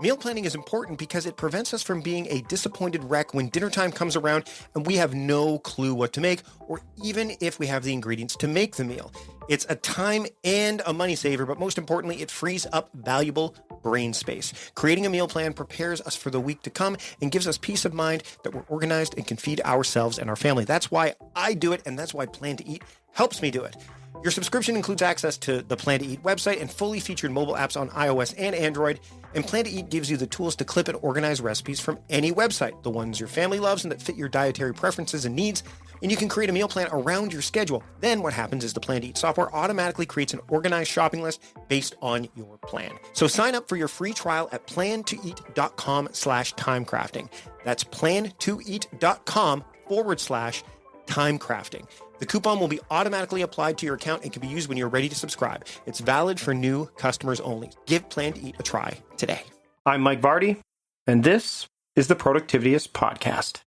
Meal planning is important because it prevents us from being a disappointed wreck when dinner time comes around and we have no clue what to make, or even if we have the ingredients to make the meal. It's a time and a money saver, but most importantly, it frees up valuable brain space. Creating a meal plan prepares us for the week to come and gives us peace of mind that we're organized and can feed ourselves and our family. That's why I do it, and that's why Plan to Eat helps me do it. Your subscription includes access to the Plan to Eat website and fully featured mobile apps on iOS and Android. And Plan to Eat gives you the tools to clip and organize recipes from any website, the ones your family loves and that fit your dietary preferences and needs. And you can create a meal plan around your schedule. Then what happens is the Plan to Eat software automatically creates an organized shopping list based on your plan. So sign up for your free trial at plantoeat.com/timecrafting. That's plantoeat.com/timecrafting. The coupon will be automatically applied to your account and can be used when you're ready to subscribe. It's valid for new customers only. Give Plan to Eat a try today. I'm Mike Vardy, and this is the Productivityist Podcast.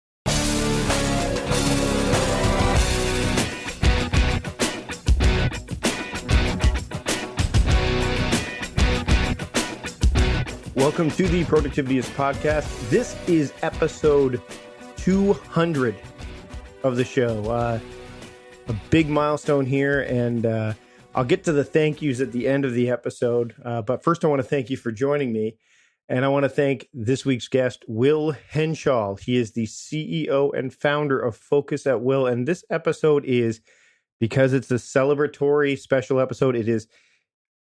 Welcome to the Productivityist Podcast. This is episode 200 of the show. A big milestone here, and I'll get to the thank yous at the end of the episode. But first, I want to thank you for joining me, and I want to thank this week's guest, Will Henshall. He is the CEO and founder of Focus at Will, and this episode is, because it's a celebratory special episode, it is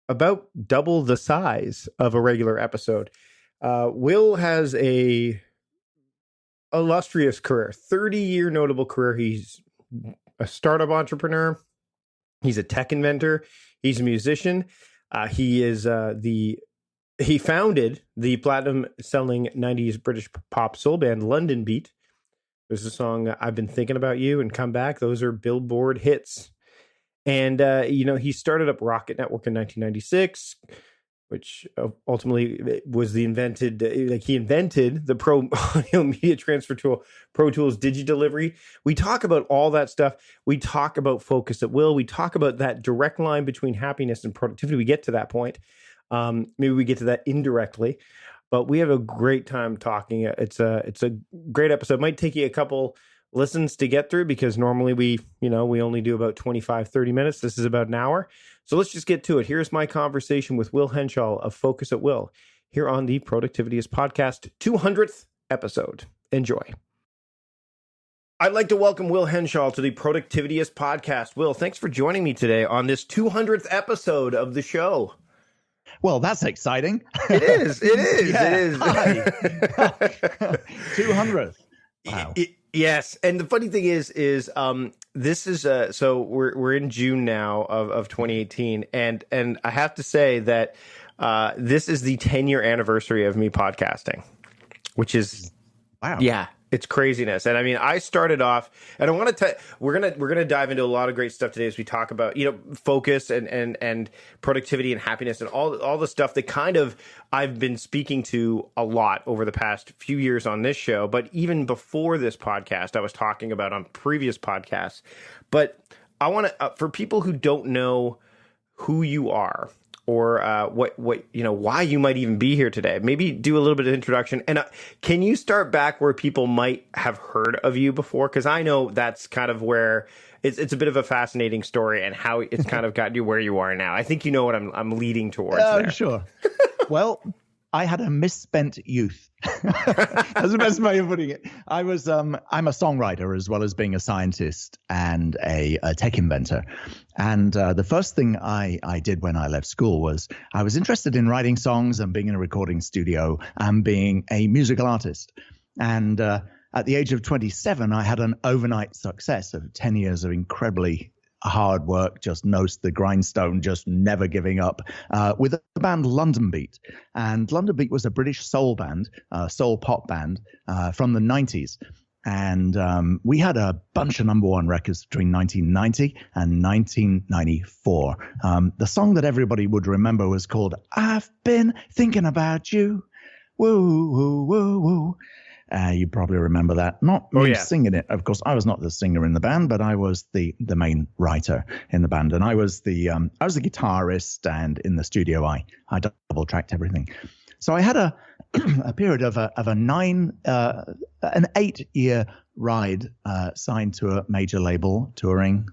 about double the size of a regular episode. Will has a illustrious career, 30-year notable career. He's a startup entrepreneur. He's a tech inventor. He's a musician. He founded the platinum-selling 90s British pop soul band Londonbeat. There's a song, I've Been Thinking About You and Come Back. Those are Billboard hits. And, he started up Rocket Network in 1996, which ultimately was he invented the pro audio media transfer tool, ProTools DigiDelivery. We talk about all that stuff. We talk about Focus at Will. We talk about that direct line between happiness and productivity. We get to that point. Maybe we get to that indirectly, but we have a great time talking. It's a great episode. It might take you a couple listens to get through because normally we only do about 25, 30 minutes. This is about an hour. So let's just get to it. Here's my conversation with Will Henshall of Focus at Will here on the Productivityist Podcast 200th episode. Enjoy. I'd like to welcome Will Henshall to the Productivityist Podcast. Will, thanks for joining me today on this 200th episode of the show. Well, that's exciting. It is. It is. Yeah. It is. Hi. 200th. Wow. Yes, and the funny thing is this is so we're in June now of 2018, and I have to say that this is the 10-year anniversary of me podcasting, which is wow. Yeah, it's craziness. And I mean, I started off, and I want to we're gonna dive into a lot of great stuff today as we talk about focus and productivity and happiness and all the stuff that kind of I've been speaking to a lot over the past few years on this show, but even before this podcast, I was talking about on previous podcasts. But I want to, for people who don't know who you are or what why you might even be here today, maybe do a little bit of introduction. And can you start back where people might have heard of you before? Because I know that's kind of where it's a bit of a fascinating story and how it's kind of gotten you where you are now. I think you know what I'm leading towards there. Sure. Well, I had a misspent youth. That's the best way of putting it. I'm a songwriter as well as being a scientist and a tech inventor. And the first thing I did when I left school was I was interested in writing songs and being in a recording studio and being a musical artist. And at the age of 27, I had an overnight success of 10 years of incredibly hard work, just nose to the grindstone, just never giving up, with the band Londonbeat. And Londonbeat was a British soul band, soul pop band from the 90s. And we had a bunch of number one records between 1990 and 1994. The song that everybody would remember was called I've Been Thinking About You. Woo, woo, woo, woo. You probably remember that. Not me singing it. Of course, I was not the singer in the band, but I was the main writer in the band. And I was the guitarist, and in the studio, I double tracked everything. So I had a a period of an 8-year ride, signed to a major label, touring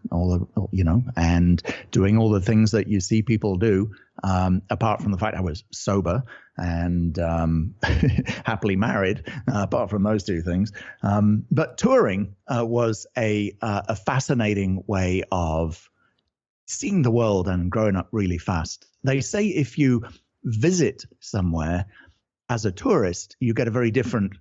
and doing all the things that you see people do. Apart from the fact I was sober and happily married, apart from those two things. But touring was a fascinating way of seeing the world and growing up really fast. They say if you visit somewhere as a tourist, you get a very different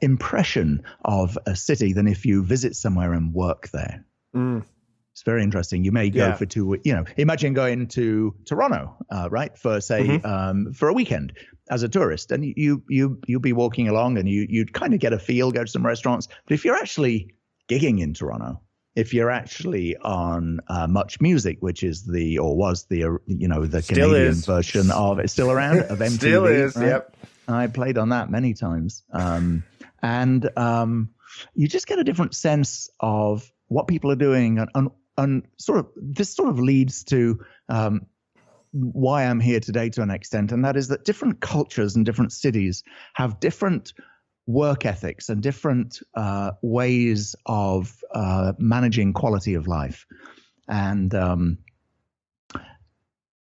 impression of a city than if you visit somewhere and work there. It's very interesting. You may go for 2 weeks. Imagine going to Toronto, right, for say for a weekend as a tourist, and you'll be walking along and you'd kind of get a feel, go to some restaurants. But if you're actually gigging in Toronto, if you're actually on Much Music, which is was the Canadian version of it's still around of MTV. Still is, right? Yep. I played on that many times, and you just get a different sense of what people are doing, and this sort of leads to why I'm here today to an extent, and that is that different cultures and different cities have different work ethics and different ways of managing quality of life. And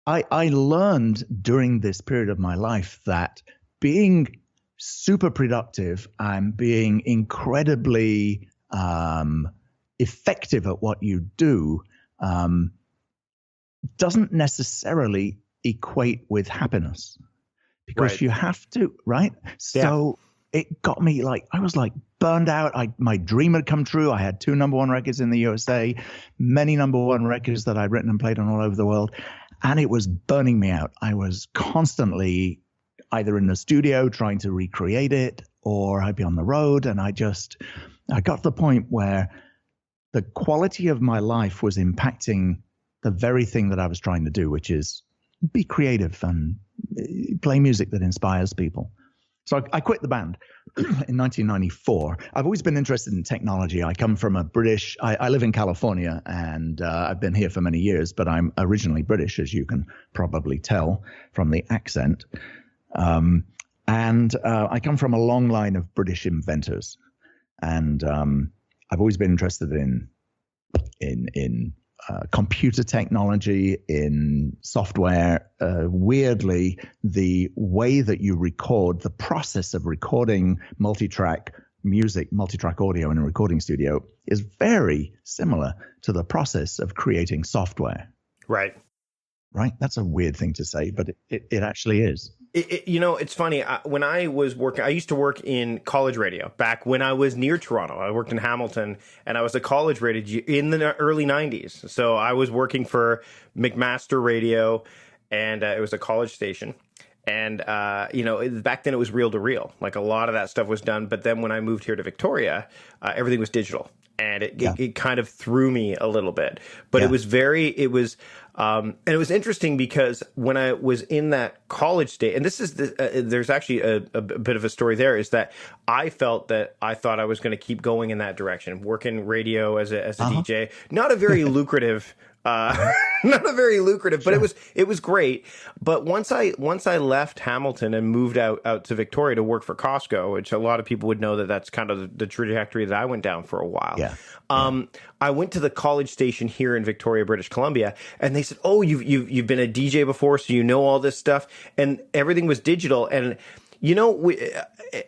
I learned during this period of my life that being super productive and being incredibly effective at what you do doesn't necessarily equate with happiness, because you have to, right? So it got me I was burned out. My dream had come true. I had 2 number 1 records in the USA, many number 1 records that I'd written and played on all over the world. And it was burning me out. I was constantly either in the studio trying to recreate it, or I'd be on the road. And I got to the point where the quality of my life was impacting the very thing that I was trying to do, which is be creative and play music that inspires people. So I quit the band in 1994. I've always been interested in technology. I come from I live in California, and I've been here for many years, but I'm originally British, as you can probably tell from the accent. And I come from a long line of British inventors. And I've always been interested in computer technology, in software. Weirdly, the way that you record, the process of recording multi-track music, multi-track audio in a recording studio is very similar to the process of creating software. Right. That's a weird thing to say, but it actually is. It's funny. When I was working, I used to work in college radio back when I was near Toronto. I worked in Hamilton, and I was a college radio in the early 90s. So I was working for McMaster Radio, and it was a college station. And, back then it was reel to reel. Like a lot of that stuff was done. But then when I moved here to Victoria, everything was digital. And it kind of threw me a little bit. But it was and it was interesting because when I was in that college state, and this is there's actually a bit of a story there, is that I felt that I thought I was going to keep going in that direction, working radio as a DJ. Not a very lucrative but it was great. But once I left Hamilton and moved out to Victoria to work for Costco, which a lot of people would know that's kind of the trajectory that I went down for a while. I went to the college station here in Victoria, British Columbia, and they said, "Oh, you've been a DJ before, so you know all this stuff," and everything was digital. And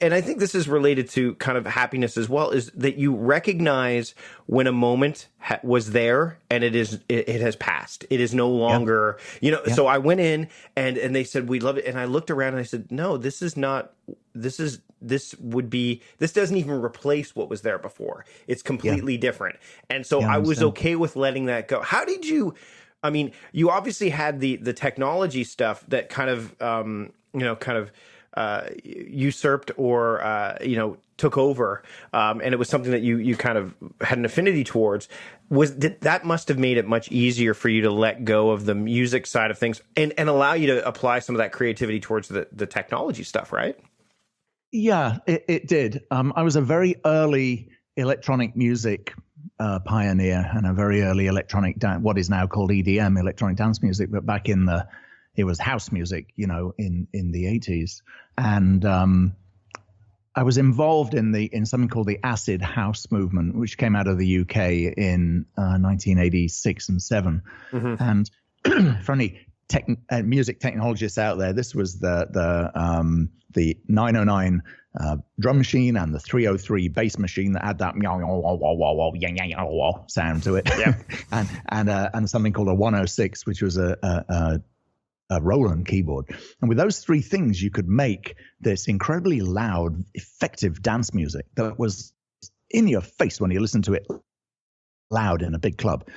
and I think this is related to kind of happiness as well, is that you recognize when a moment was there and it has passed. It is no longer, So I went in and they said, "We love it." And I looked around and I said, "No, this doesn't even replace what was there before. It's completely different." And so I was okay with letting that go. How did you, you obviously had the technology stuff that kind of, usurped or took over, and it was something that you kind of had an affinity towards. That must have made it much easier for you to let go of the music side of things and allow you to apply some of that creativity towards the technology stuff, right? Yeah, it did. I was a very early electronic music pioneer and a very early electronic what is now called EDM, electronic dance music, but back in the it was house music, in the 80s. And I was involved in something called the acid house movement, which came out of the UK in 1986 and 7. Mm-hmm. And for any music technologists out there, this was the 909 drum machine and the 303 bass machine that had that sound to it. Yeah. and something called a 106, which was a Roland keyboard. And with those three things, you could make this incredibly loud, effective dance music that was in your face when you listened to it loud in a big club.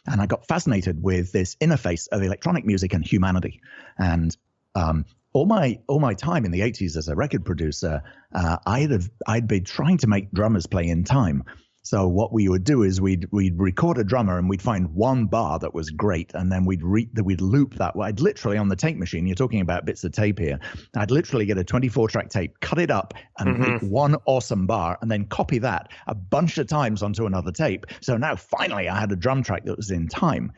And I got fascinated with this interface of electronic music and humanity. And all my time in the 80s as a record producer, I'd been trying to make drummers play in time. So what we would do is we'd record a drummer and we'd find one bar that was great, and then we'd loop that. I'd literally, on the tape machine, you're talking about bits of tape here, I'd literally get a 24-track tape, cut it up, and make one awesome bar, and then copy that a bunch of times onto another tape. So now finally I had a drum track that was in time.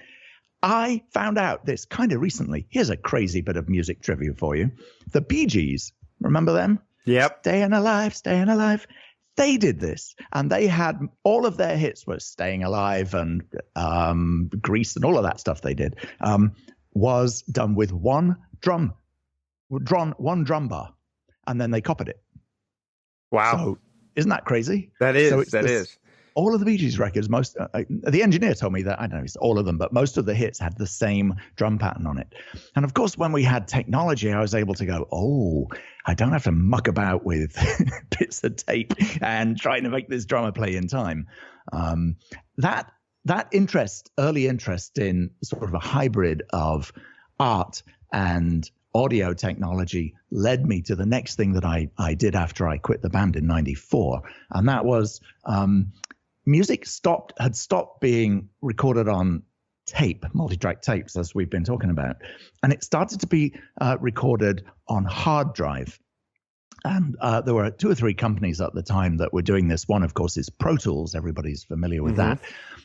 I found out this kind of recently. Here's a crazy bit of music trivia for you. The Bee Gees, remember them? Yep. Staying Alive. They did this, and they had all of their hits were Staying Alive and Grease and all of that stuff they did was done with one drum bar, and then they copied it. Wow. So isn't that crazy? That is. All of the Bee Gees records, the engineer told me that, I don't know, it's all of them, but most of the hits had the same drum pattern on it. And of course, when we had technology, I was able to go, oh, I don't have to muck about with bits of tape and trying to make this drummer play in time. That early interest in sort of a hybrid of art and audio technology led me to the next thing that I did after I quit the band in 94. And that was music had stopped being recorded on tape, multi-track tapes, as we've been talking about. And it started to be recorded on hard drive. And there were 2 or 3 companies at the time that were doing this. One, of course, is ProTools. Everybody's familiar with that.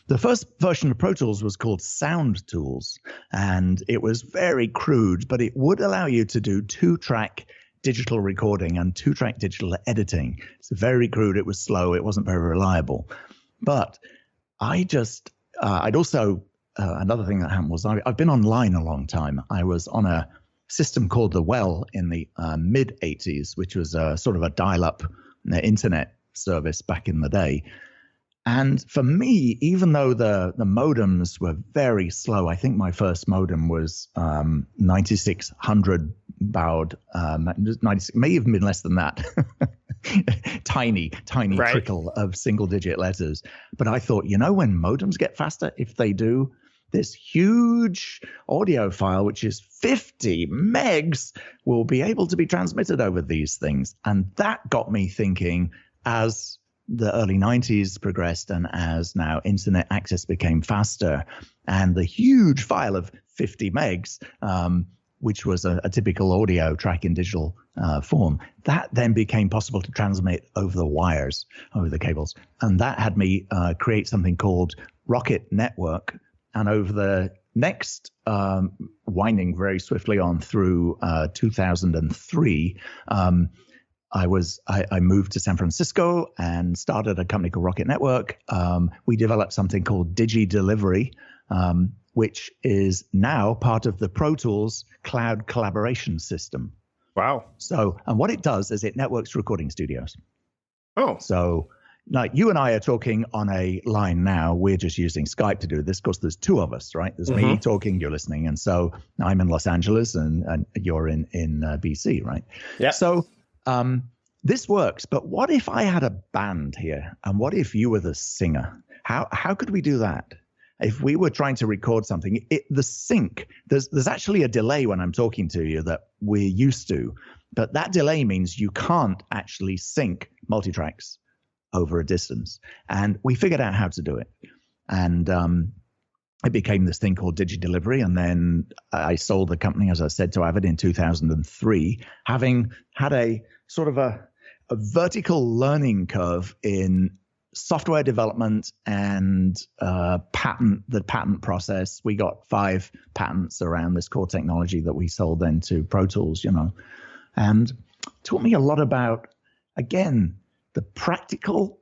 The first version of ProTools was called Sound Tools, and it was very crude, but it would allow you to do 2-track digital recording and 2-track digital editing. It's very crude. It was slow. It wasn't very reliable. But I'd also, another thing that happened was I've been online a long time. I was on a system called the Well in the mid 80s, which was sort of a dial-up internet service back in the day. And for me, even though the modems were very slow, I think my first modem was 9600 baud, 96, may have been less than that. tiny right. Trickle of single-digit letters. But I thought, when modems get faster, if they do, this huge audio file, which is 50 megs, will be able to be transmitted over these things. And that got me thinking, as the early 90s progressed and as now internet access became faster, and the huge file of 50 megs, which was a typical audio track in digital form, that then became possible to transmit over the wires, over the cables. And that had me create something called Rocket Network. And over the next, winding very swiftly on through 2003, I moved to San Francisco and started a company called Rocket Network. We developed something called DigiDelivery, which is now part of the ProTools cloud collaboration system. Wow. So, and what it does is it networks recording studios. Oh. So, like you and I are talking on a line now. We're just using Skype to do this. Of course, there's 2 of us, right? There's me talking, you're listening. And so I'm in Los Angeles and you're in BC, right? Yeah. So this works. But what if I had a band here? And what if you were the singer? How could we do that? If we were trying to record something, the sync, there's actually a delay when I'm talking to you that we're used to. But that delay means you can't actually sync multitracks over a distance. And we figured out how to do it. And it became this thing called DigiDelivery. And then I sold the company, as I said, to Avid in 2003, having had a sort of a vertical learning curve in software development and the patent process. We got 5 patents around this core technology that we sold then to Pro Tools, and taught me a lot about, again, the practical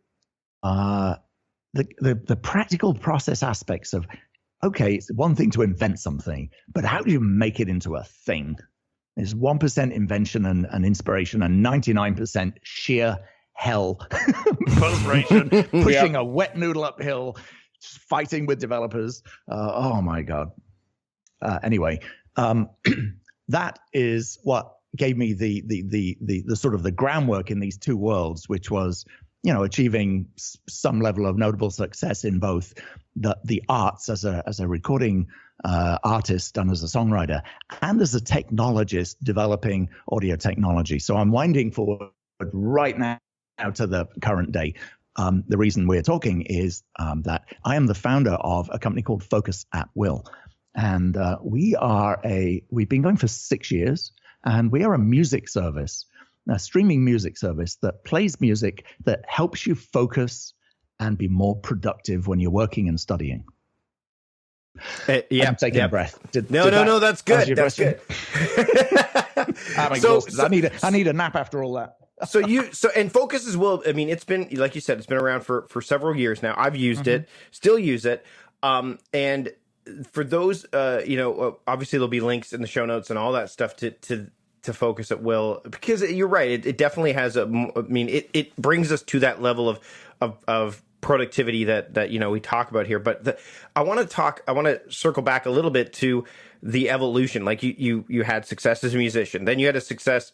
the practical process aspects of, okay, it's one thing to invent something, but how do you make it into a thing? There's 1% invention and inspiration and 99% sheer hell frustration, pushing a wet noodle uphill, fighting with developers. Oh my God. Anyway, that is what gave me the sort of the groundwork in these 2 worlds, which was, achieving some level of notable success in both the arts as a recording artist and as a songwriter, and as a technologist developing audio technology. So I'm winding forward right now to the current day. The reason we're talking is that I am the founder of a company called Focus at Will. And we've been going for 6 years, and we are a music service, a streaming music service that plays music that helps you focus and be more productive when you're working and studying. I'm taking a breath. No, that's good. That's good. I'm exhausted. I need a nap after all that. And Focus as well. I mean, it's been, like you said, it's been around for several years now. I've used it, still use it. And for those, obviously there'll be links in the show notes and all that stuff to Focus at Will, because you're right. It definitely has it brings us to that level of productivity that we talk about here. But I want to circle back a little bit to the evolution. Like you had success as a musician, then you had a success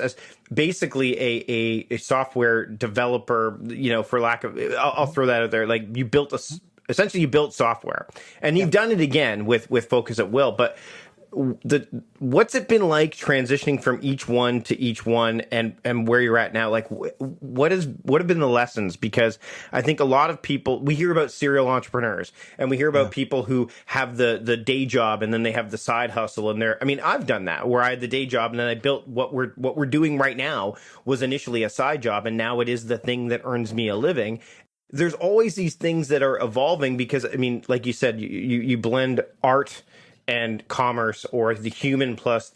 as basically a software developer, for lack of, I'll throw that out there. Like you built essentially you built software, and you've done it again with Focus at Will. But what's it been like transitioning from each one to each one, and where you're at now? Like what have been the lessons? Because I think a lot of people, we hear about serial entrepreneurs, and we hear about people who have the day job and then they have the side hustle, and I've done that, where I had the day job and then I built what we're doing right now was initially a side job, and now it is the thing that earns me a living. There's always these things that are evolving, because like you said, you blend art and commerce, or the human plus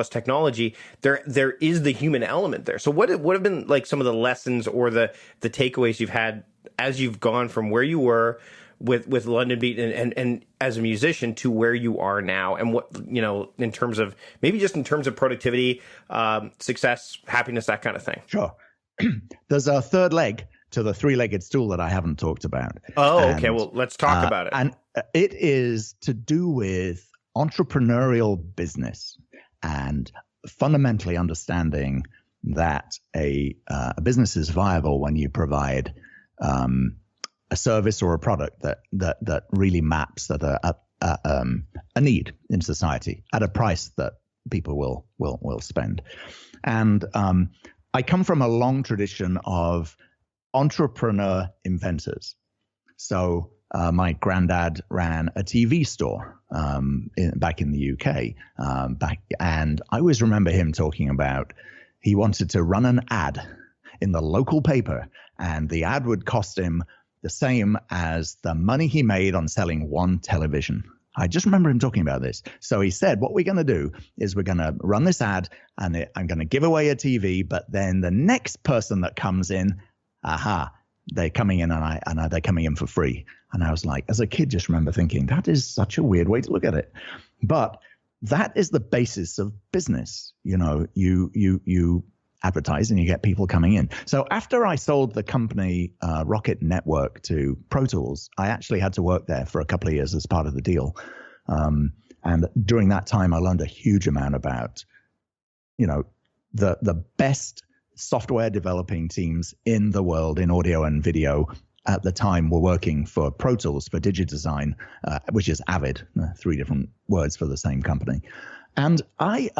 technology. There is the human element there. So what have been like some of the lessons or the takeaways you've had as you've gone from where you were with Londonbeat and as a musician to where you are now, and what, in terms of productivity, success, happiness, that kind of thing? Sure. There's a third leg to the 3-legged stool that I haven't talked about. Okay. Well, let's talk about it. And it is to do with entrepreneurial business, and fundamentally understanding that a business is viable when you provide a service or a product that really maps at a need in society at a price that people will spend. And I come from a long tradition of entrepreneur inventors. So my granddad ran a TV store back in the UK, and I always remember him talking about he wanted to run an ad in the local paper, and the ad would cost him the same as the money he made on selling one television. I just remember him talking about this. So he said, what we're going to do is we're going to run this ad, and I'm going to give away a TV, but then the next person that comes in, they're coming in and they're coming in for free. And I was like, as a kid, just remember thinking, that is such a weird way to look at it. But that is the basis of business. You advertise and you get people coming in. So after I sold the company Rocket Network to Pro Tools, I actually had to work there for a couple of years as part of the deal. And during that time, I learned a huge amount about, the best software developing teams in the world in audio and video at the time were working for Pro Tools for DigiDesign, which is Avid, 3 different words for the same company. And I,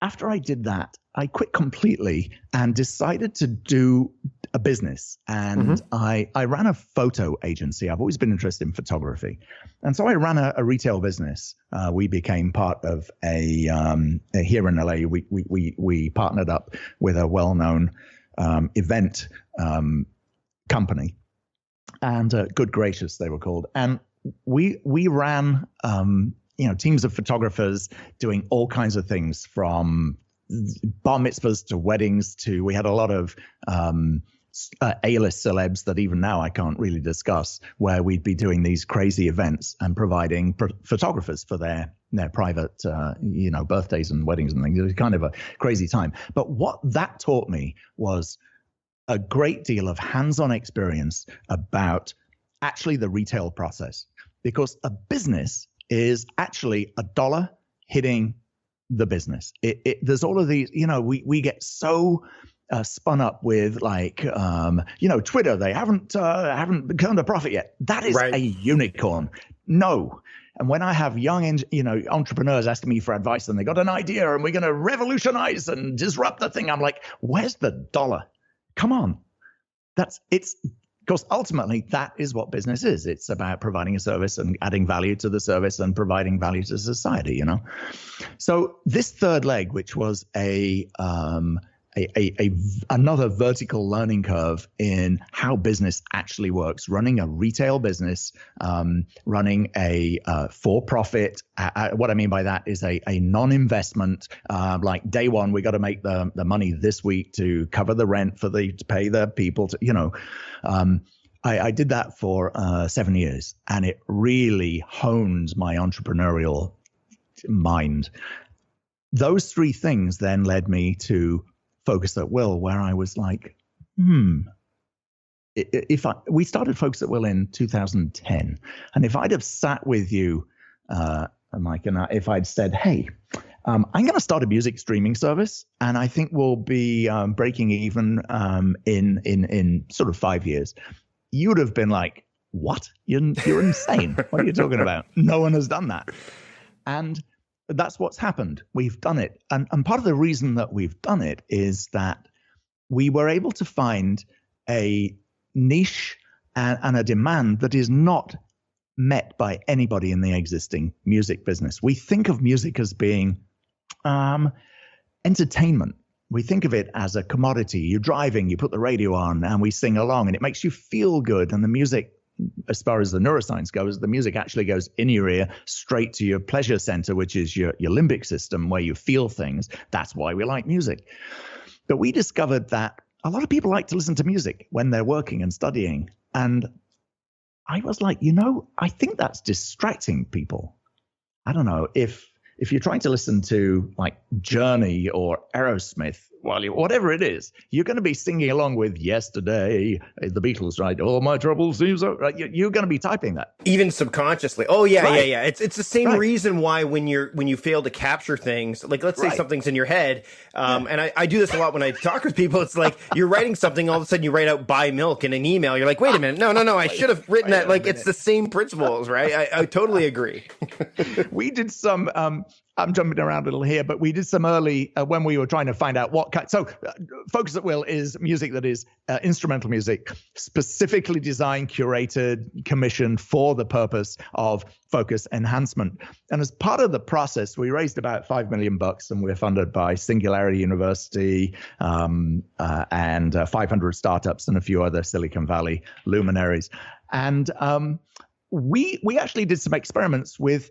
after I did that, I quit completely and decided to do a business. And I ran a photo agency. I've always been interested in photography. And so I ran a retail business. We became part of here in LA, we partnered up with a well-known event company, and Good Gracious they were called, and we ran teams of photographers doing all kinds of things, from bar mitzvahs to weddings to, we had a lot of A-list celebs that even now I can't really discuss, where we'd be doing these crazy events and providing photographers for their private birthdays and weddings and things. It was kind of a crazy time. But what that taught me was a great deal of hands-on experience about actually the retail process, because a business is actually a dollar hitting the business. There's all of these, we get so spun up with Twitter, they haven't earned a profit yet. That is a unicorn. No. And when I have young, entrepreneurs asking me for advice and they got an idea and we're going to revolutionize and disrupt the thing, I'm like, where's the dollar? Come on. Because ultimately that is what business is. It's about providing a service and adding value to the service and providing value to society, So this third leg, which was another vertical learning curve in how business actually works, running a retail business, running a for-profit. What I mean by that is a non-investment, like day one, we got to make the money this week to cover the rent to pay the people I did that for 7 years, and it really honed my entrepreneurial mind. Those three things then led me to Focus at Will, where I was like, we started Focus at Will in 2010, and if I'd have sat with you, Mike, and if I'd said, hey, I'm going to start a music streaming service, and I think we'll be breaking even in sort of 5 years, you'd have been like, what? You're insane. What are you talking about? No one has done that. And that's what's happened. We've done it. And part of the reason that we've done it is that we were able to find a niche and a demand that is not met by anybody in the existing music business. We think of music as being entertainment. We think of it as a commodity. You're driving, you put the radio on, and we sing along, and it makes you feel good. And the music, as far as the neuroscience goes, the music actually goes in your ear straight to your pleasure center, which is your limbic system, where you feel things. That's why we like music. But we discovered that a lot of people like to listen to music when they're working and studying. And I was like, I think that's distracting people. I don't know, if you're trying to listen to like Journey or Aerosmith, whatever it is, you're going to be singing along with Yesterday, the Beatles, right? All my troubles seem so, right? You're going to be typing that. Even subconsciously. Oh, yeah, right. Yeah. It's the same reason why when you fail to capture things, like let's say something's in your head, and I do this a lot when I talk with people, it's like you're writing something, all of a sudden you write out buy milk in an email, you're like, wait a minute, no, I should have written that. Like it's the same principles, right? I totally agree. We did some, I'm jumping around a little here, but we did some early, when we were trying to find out what kind. So Focus at Will is music that is instrumental music, specifically designed, curated, commissioned for the purpose of focus enhancement. And as part of the process, we raised about $5 million, and we're funded by Singularity University and 500 startups and a few other Silicon Valley luminaries. And we actually did some experiments with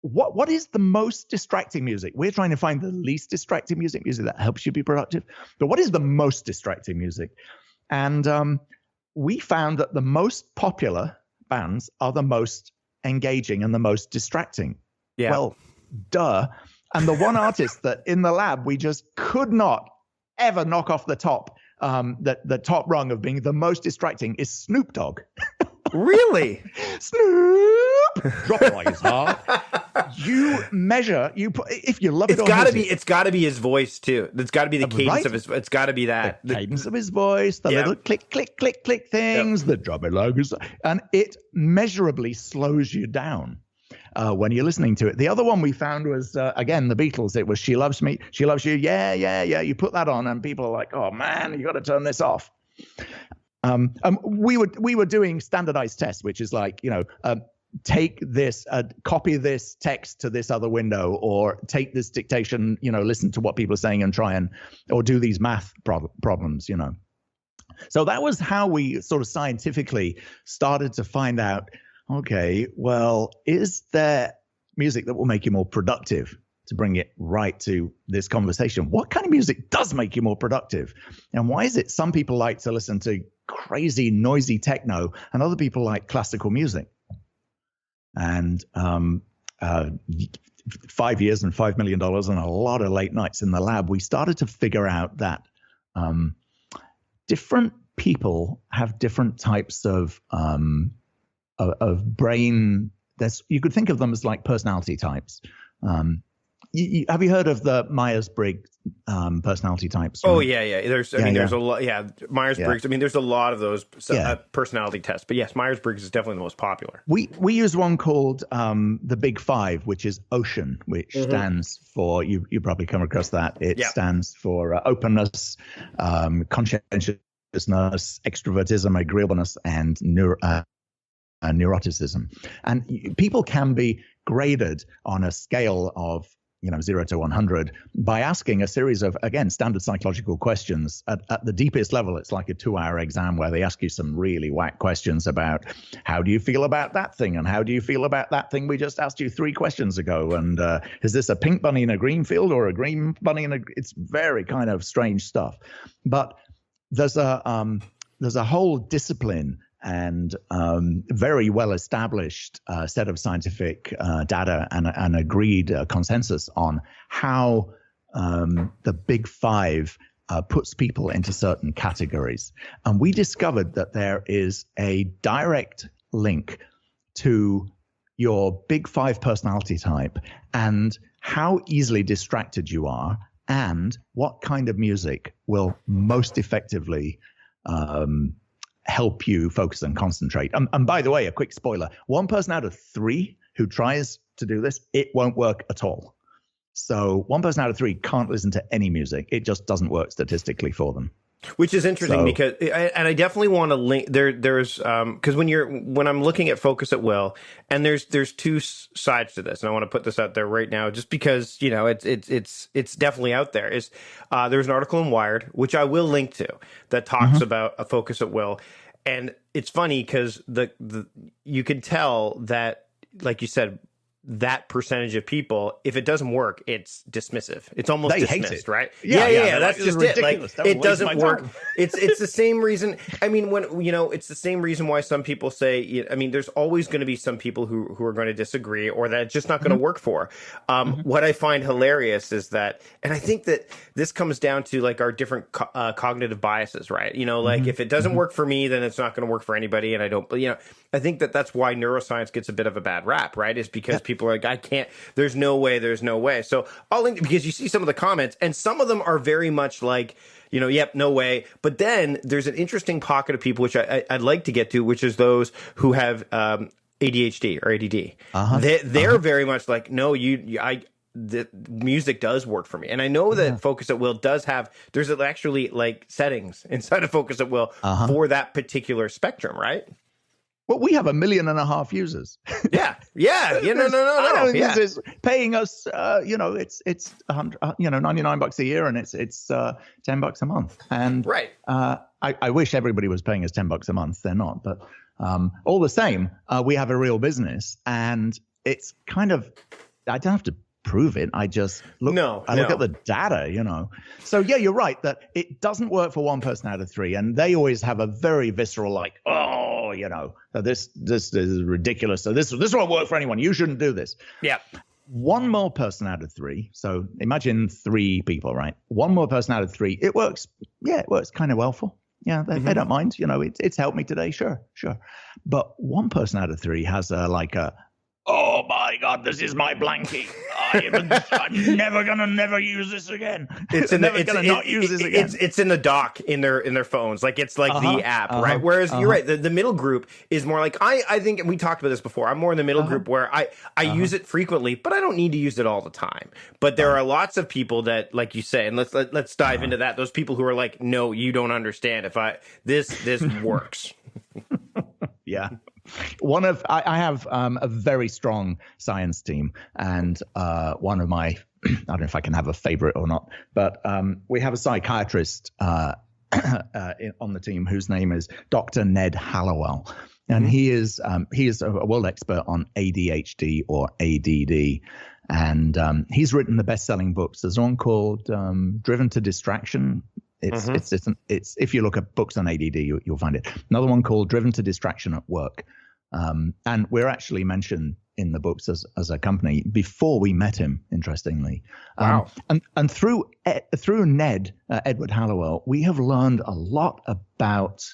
what is the most distracting music? We're trying to find the least distracting music that helps you be productive. But what is the most distracting music? And we found that the most popular bands are the most engaging and the most distracting. Yeah. Well, duh. And the one artist that in the lab we just could not ever knock off the top, the top rung of being the most distracting is Snoop Dogg. Really? Snoop, drop it like it's hot. If you love it, it's got to be his voice too. It's got to be the cadence of his. It's got to be that the cadence of his voice, the little click, click, click, click things, the drop it like it's, and it measurably slows you down when you're listening to it. The other one we found was again the Beatles. It was She Loves Me, She Loves You. Yeah. You put that on, and people are like, "Oh man, you got to turn this off." We were doing standardized tests, which is like, take this, copy this text to this other window, or take this dictation, listen to what people are saying and try or do these math problems, So that was how we sort of scientifically started to find out, okay, well, is there music that will make you more productive? To bring it right to this conversation, what kind of music does make you more productive? And why is it some people like to listen to crazy, noisy techno and other people like classical music? And 5 years and $5 million and a lot of late nights in the lab, we started to figure out that different people have different types of brain. You could think of them as like personality types. Have you heard of the Myers-Briggs personality types? Oh yeah. There's a lot. Yeah, Myers-Briggs. Yeah. I mean, there's a lot of those personality tests. But yes, Myers-Briggs is definitely the most popular. We use one called the Big Five, which is OCEAN, which stands for you probably come across that. It stands for openness, conscientiousness, extrovertism, agreeableness, and neuroticism. And people can be graded on a scale of 0 to 100 by asking a series of, again, standard psychological questions. At the deepest level, it's like a 2-hour exam where they ask you some really whack questions about how do you feel about that thing? And how do you feel about that thing we just asked you 3 questions ago? And is this a pink bunny in a green field or a green bunny in a, it's very kind of strange stuff. But there's a whole discipline and very well-established set of scientific data and agreed consensus on how the Big Five puts people into certain categories. And we discovered that there is a direct link to your Big Five personality type and how easily distracted you are and what kind of music will most effectively help you focus and concentrate. And by the way, a quick spoiler, 1 person out of 3 who tries to do this, it won't work at all. So 1 person out of 3 can't listen to any music. It just doesn't work statistically for them. Which is interesting because, and I definitely want to link there's because when I'm looking at focus at will, and there's 2 sides to this, and I want to put this out there right now, just because it's definitely out there. There's an article in Wired, which I will link to, that talks about a focus at will, and it's funny because you can tell that, like you said, that percentage of people, if it doesn't work, it's dismissive. It's almost dismissed, hate it. Right? Yeah. That's just it. Like, it doesn't work. It's the same reason. I mean, when it's the same reason why some people say. I mean, there's always going to be some people who are going to disagree, or that it's just not going to work for. What I find hilarious is that, and I think that this comes down to like our different cognitive biases, right? Like if it doesn't work for me, then it's not going to work for anybody, and I don't. I think that's why neuroscience gets a bit of a bad rap, right? Is because people are like, I can't, there's no way. So I'll link, because you see some of the comments, and some of them are very much like, yep, no way. But then there's an interesting pocket of people, which I'd like to get to, which is those who have ADHD or ADD. They're very much like, no, the music does work for me. And I know that Focus at Will there's actually like settings inside of Focus at Will for that particular spectrum, right? Well, we have 1.5 million users. Yeah. No. Users paying us, it's $99 a year, and it's $10 a month. And right. I wish everybody was paying us $10 a month. They're not, but all the same, we have a real business, and it's kind of, I don't have to prove it. I just look at the data, So yeah, you're right that it doesn't work for 1 person out of 3, and they always have a very visceral like, this is ridiculous. So this won't work for anyone. You shouldn't do this. Yeah. 1 more person out of 3. So imagine 3 people, right? 1 more person out of 3. It works. Yeah, it works kind of well for. Yeah, they don't mind. It's helped me today. Sure. But 1 person out of 3 has oh my God, this is my blankie. I'm never use this again. It's in the dock in their phones. Like it's like the app, right? Whereas you're right, the middle group is more like I think, and we talked about this before. I'm more in the middle group where I use it frequently, but I don't need to use it all the time. But there are lots of people that, like you say, and let's dive into that. Those people who are like, no, you don't understand. This works. Yeah. I have a very strong science team, and one of my, I don't know if I can have a favorite or not, but we have a psychiatrist on the team whose name is Dr. Ned Hallowell. And he is a world expert on ADHD or ADD. And he's written the best-selling books. There's one called Driven to Distraction. It's if you look at books on ADD, you'll find it. Another one called Driven to Distraction at Work. And we're actually mentioned in the books as a company before we met him, interestingly. Wow. And through Ned, Edward Hallowell, we have learned a lot about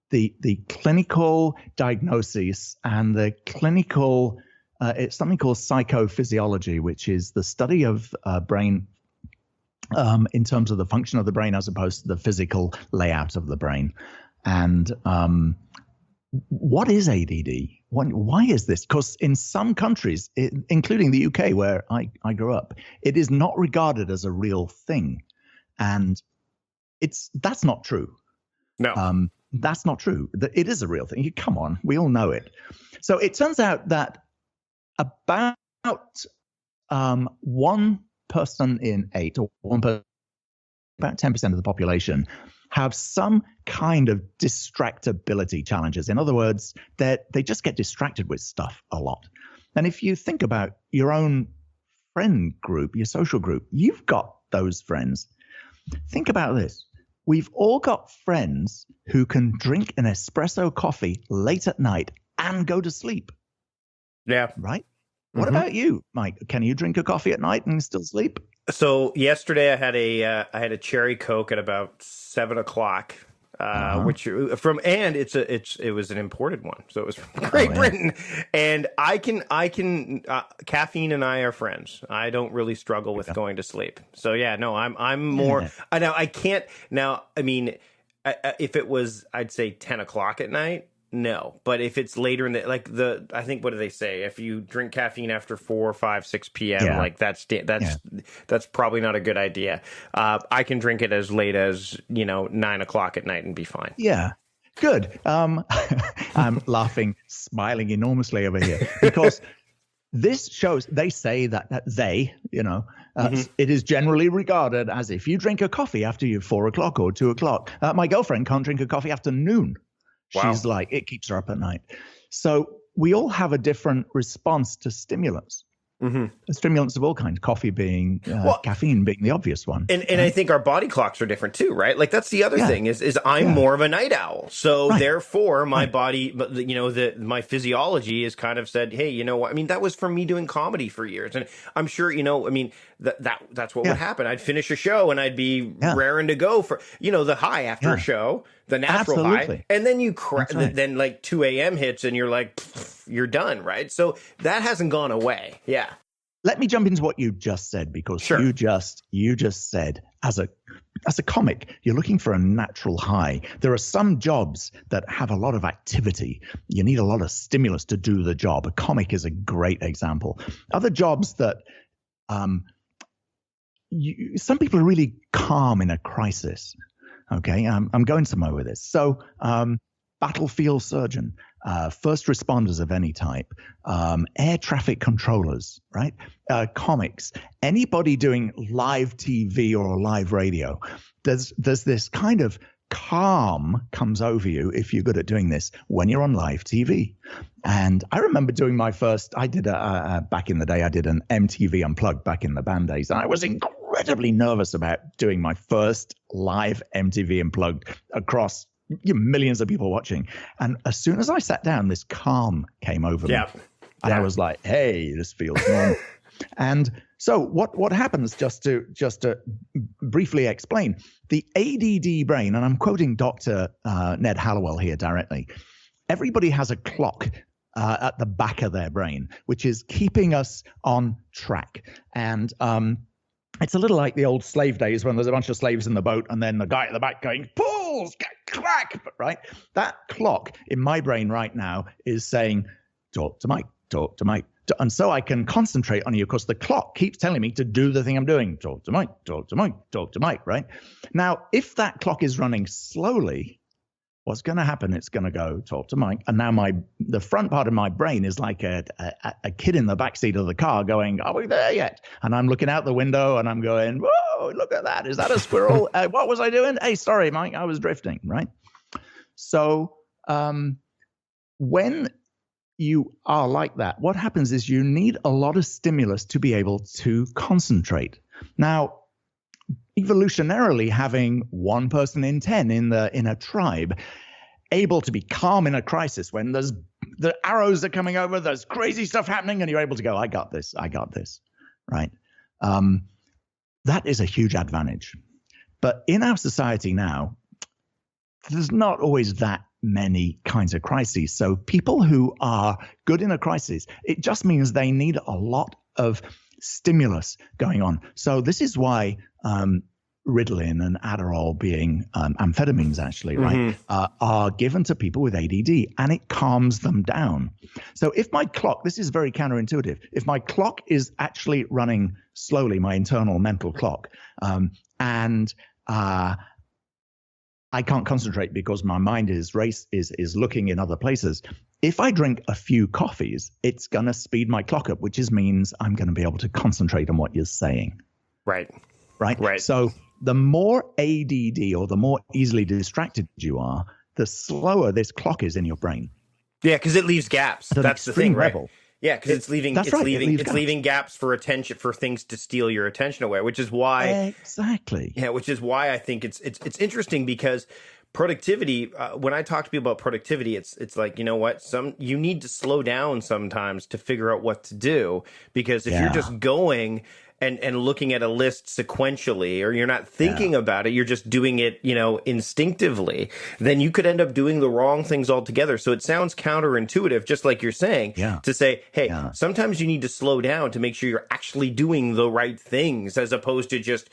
the clinical diagnosis and the clinical, it's something called psychophysiology, which is the study of brain in terms of the function of the brain as opposed to the physical layout of the brain. And what is ADD? Why is this? Because in some countries, including the UK, where I grew up, it is not regarded as a real thing. And that's not true. No. That's not true. It is a real thing. Come on, we all know it. So it turns out that about one person in 8 or about 10% of the population have some kind of distractibility challenges. In other words, they just get distracted with stuff a lot. And if you think about your own friend group, your social group, you've got those friends. Think about this. We've all got friends who can drink an espresso coffee late at night and go to sleep. Yeah. Right? What about you, Mike? Can you drink a coffee at night and still sleep? So yesterday I had a cherry Coke at about 7:00, it was an imported one, so it was from Great Britain, and I can caffeine and I are friends. I don't really struggle with going to sleep. So I'm more. I can't now. I mean, if it was, I'd say 10:00 at night. No, but if it's later in the I think, what do they say? If you drink caffeine after 4, 5, 6 p.m., that's probably not a good idea. I can drink it as late as 9:00 at night and be fine. Yeah, good. I'm laughing, smiling enormously over here because this shows. They say that it is generally regarded as if you drink a coffee after 4 o'clock or 2 o'clock. My girlfriend can't drink a coffee after noon. Wow. She's like, it keeps her up at night. So we all have a different response to stimulants. Stimulants of all kinds, coffee being, caffeine being the obvious one. And I think our body clocks are different too, right? Like that's the other thing is I'm more of a night owl. So therefore my body, my physiology is kind of said, hey, you know what? I mean, that was from me doing comedy for years. And I'm sure, that's what would happen. I'd finish a show and I'd be raring to go for, the high after a show, the natural high. And then then like 2 a.m. hits and you're like, you're done, right? So that hasn't gone away. Yeah. Let me jump into what you just said, because you just said as a comic, you're looking for a natural high. There are some jobs that have a lot of activity. You need a lot of stimulus to do the job. A comic is a great example. Other jobs that some people are really calm in a crisis. Okay, I'm going somewhere with this. So battlefield surgeon, first responders of any type, air traffic controllers, right? Comics, anybody doing live TV or live radio. There's this kind of calm comes over you if you're good at doing this when you're on live TV. And I remember doing back in the day, I did an MTV Unplugged back in the band days. And I was incredibly nervous about doing my first live MTV Unplugged across millions of people watching. And as soon as I sat down, this calm came over me. And I was like, hey, this feels normal. And so what happens, just to briefly explain, the ADD brain, and I'm quoting Dr. Ned Hallowell here directly, everybody has a clock at the back of their brain, which is keeping us on track. And it's a little like the old slave days when there's a bunch of slaves in the boat and then the guy at the back going, pulls, crack, right? That clock in my brain right now is saying, talk to Mike, talk to Mike. And so I can concentrate on you because the clock keeps telling me to do the thing I'm doing. Talk to Mike, talk to Mike, talk to Mike, right? Now, if that clock is running slowly, what's going to happen? It's going to go talk to Mike. And now the front part of my brain is like a kid in the backseat of the car going, are we there yet? And I'm looking out the window and I'm going, whoa, look at that. Is that a squirrel? What was I doing? Hey, sorry, Mike, I was drifting, right? So when you are like that, what happens is you need a lot of stimulus to be able to concentrate. Now, evolutionarily, having 1 person in 10 in a tribe able to be calm in a crisis when the arrows are coming over, there's crazy stuff happening, and you're able to go, I got this, right? That is a huge advantage. But in our society now, there's not always that many kinds of crises. So people who are good in a crisis, it just means they need a lot of stimulus going on. So this is why Ritalin and Adderall, being amphetamines actually, right, are given to people with ADD, and it calms them down. So if my clock, this is very counterintuitive, if my clock is actually running slowly, my internal mental clock, and I can't concentrate because my mind is looking in other places. If I drink a few coffees, it's going to speed my clock up, which means I'm going to be able to concentrate on what you're saying. Right. So the more ADD or the more easily distracted you are, the slower this clock is in your brain. Yeah, because it leaves gaps. That's the thing, right? Level. Yeah, because it's leaving gaps for attention, for things to steal your attention away, which is why which is why I think it's interesting, because productivity, when I talk to people about productivity, it's like, you know what, you need to slow down sometimes to figure out what to do, because if you're just going and looking at a list sequentially, or you're not thinking about it, you're just doing it, instinctively, then you could end up doing the wrong things altogether. So it sounds counterintuitive, just like you're saying, to say, hey, sometimes you need to slow down to make sure you're actually doing the right things, as opposed to just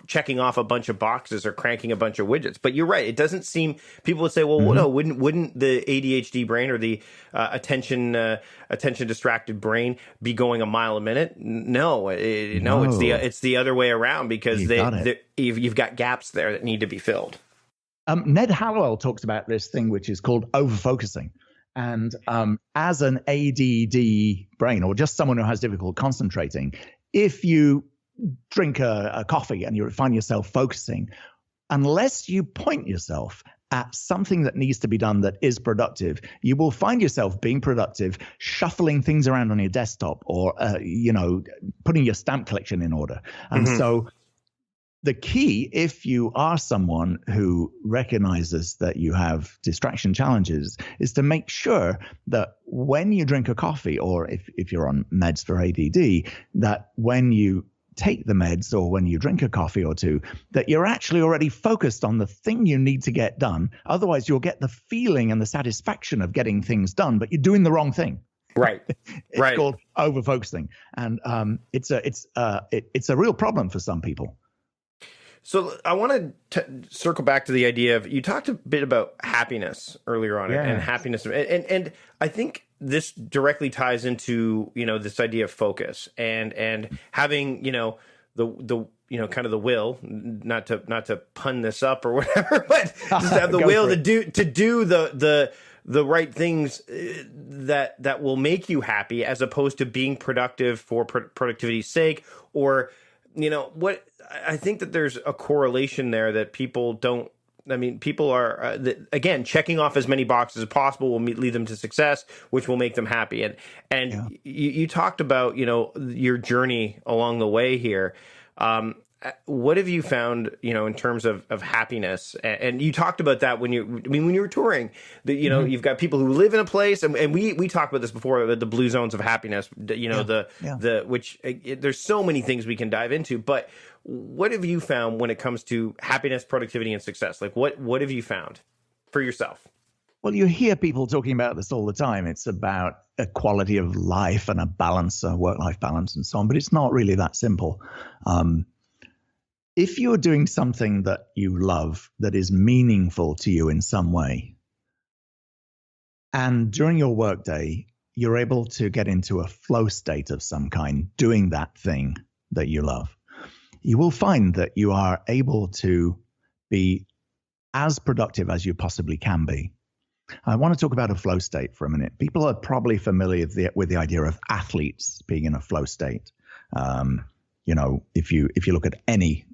checking off a bunch of boxes or cranking a bunch of widgets. But you're right. It doesn't seem, people would say, well, no, wouldn't the ADHD brain, or the attention distracted brain, be going a mile a minute? No, it's the other way around, because you've got gaps there that need to be filled. Ned Hallowell talks about this thing which is called overfocusing. And as an ADD brain, or just someone who has difficulty concentrating, if you drink a coffee and you find yourself focusing, unless you point yourself at something that needs to be done that is productive, you will find yourself being productive, shuffling things around on your desktop, or putting your stamp collection in order. And so the key, if you are someone who recognizes that you have distraction challenges, is to make sure that when you drink a coffee, or if you're on meds for ADD, that when you take the meds or when you drink a coffee or two, that you're actually already focused on the thing you need to get done. Otherwise, you'll get the feeling and the satisfaction of getting things done, but you're doing the wrong thing. Right. It's called overfocusing, and it's a real problem for some people. So I want to circle back to the idea of, you talked a bit about happiness earlier on, and happiness, and I think this directly ties into, this idea of focus and having, the kind of the will, not to pun this up or whatever, but just have the will to do the right things that will make you happy, as opposed to being productive for productivity's sake, or what I think that there's a correlation there that people don't. I mean, people are again checking off as many boxes as possible will lead them to success, which will make them happy. And you talked about your journey along the way here. What have you found, in terms of happiness? And you talked about that when you were touring, that, you've got people who live in a place, and we talked about this before, the blue zones of happiness, which there's so many things we can dive into, but what have you found when it comes to happiness, productivity, and success? Like what have you found for yourself? Well, you hear people talking about this all the time. It's about a quality of life and a balance, a work-life balance and so on, but it's not really that simple. If you're doing something that you love, that is meaningful to you in some way, and during your workday, you're able to get into a flow state of some kind, doing that thing that you love, you will find that you are able to be as productive as you possibly can be. I want to talk about a flow state for a minute. People are probably familiar with the idea of athletes being in a flow state. If you look at any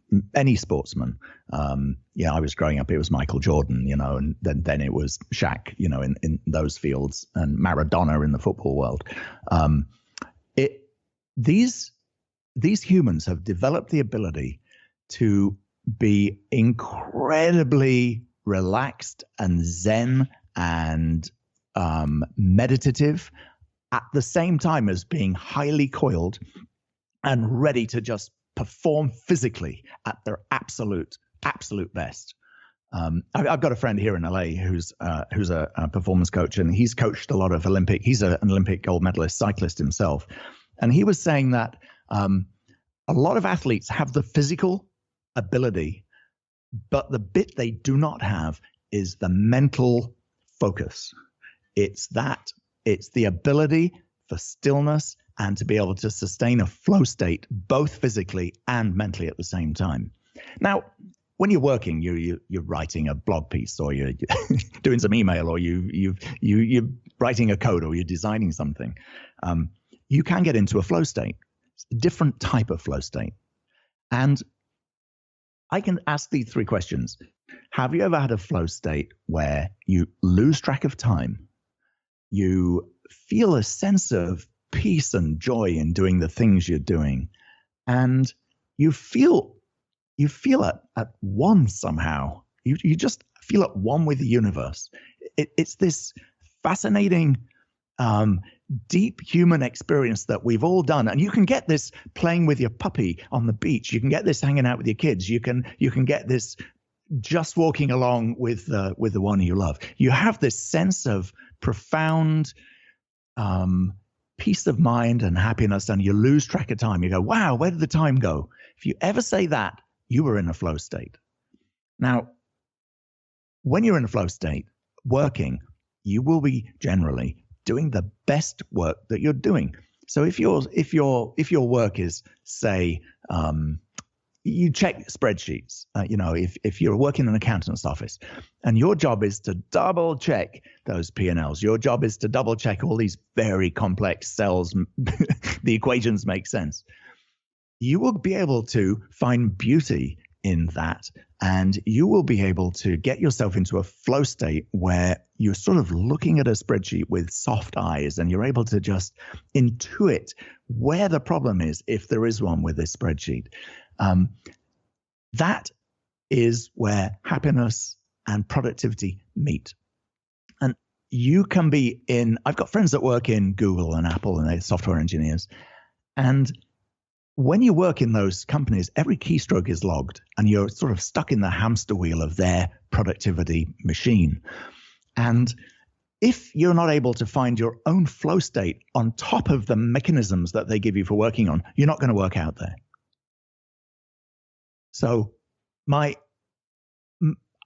sportsman, I was growing up, it was Michael Jordan, and then it was Shaq, in those fields, and Maradona in the football world. These humans have developed the ability to be incredibly relaxed and zen and meditative at the same time as being highly coiled and ready to just perform physically at their absolute best. I've got a friend here in LA who's a performance coach, and he's coached a lot of he's an Olympic gold medalist cyclist himself. And he was saying that a lot of athletes have the physical ability, but the bit they do not have is the mental focus. It's the ability for stillness and to be able to sustain a flow state, both physically and mentally at the same time. Now, when you're working, you're writing a blog piece, or you're doing some email, or you're writing a code, or you're designing something. You can get into a flow state. It's a different type of flow state. And I can ask these three questions. Have you ever had a flow state where you lose track of time? You feel a sense of peace and joy in doing the things you're doing, and you feel at one somehow. You just feel at one with the universe. It's this fascinating, deep human experience that we've all done. And you can get this playing with your puppy on the beach. You can get this hanging out with your kids. You can get this just walking along with the one you love. You have this sense of profound peace of mind and happiness, and you lose track of time. You go, wow, where did the time go? If you ever say that, you were in a flow state. Now, when you're in a flow state, working, you will be generally doing the best work that you're doing. So if your work is, say, you check spreadsheets, if you're working in an accountant's office and your job is to double check those P&Ls, your job is to double check all these very complex cells, the equations make sense. You will be able to find beauty in that, and you will be able to get yourself into a flow state where you're sort of looking at a spreadsheet with soft eyes, and you're able to just intuit where the problem is, if there is one with this spreadsheet. That is where happiness and productivity meet. And you can be I've got friends that work in Google and Apple, and they're software engineers. And when you work in those companies, every keystroke is logged, and you're sort of stuck in the hamster wheel of their productivity machine. And if you're not able to find your own flow state on top of the mechanisms that they give you for working on, you're not going to work out there. So I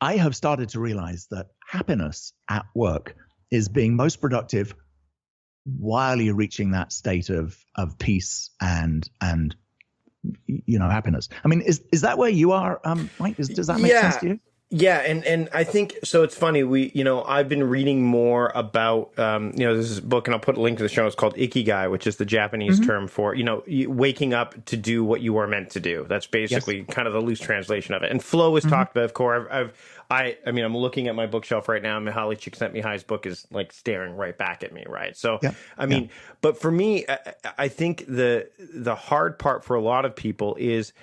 have started to realize that happiness at work is being most productive while you're reaching that state of peace and happiness. I mean, is that where you are, Mike? Does that make sense to you? Yeah, and I think so. It's funny. I've been reading more about there's this book, and I'll put a link to the show. It's called Ikigai, which is the Japanese term for waking up to do what you are meant to do. That's basically kind of the loose translation of it. And flow is talked about. Of course, I'm looking at my bookshelf right now. Mihaly Csikszentmihalyi's book is like staring right back at me, right? So but for me, I think the hard part for a lot of people is.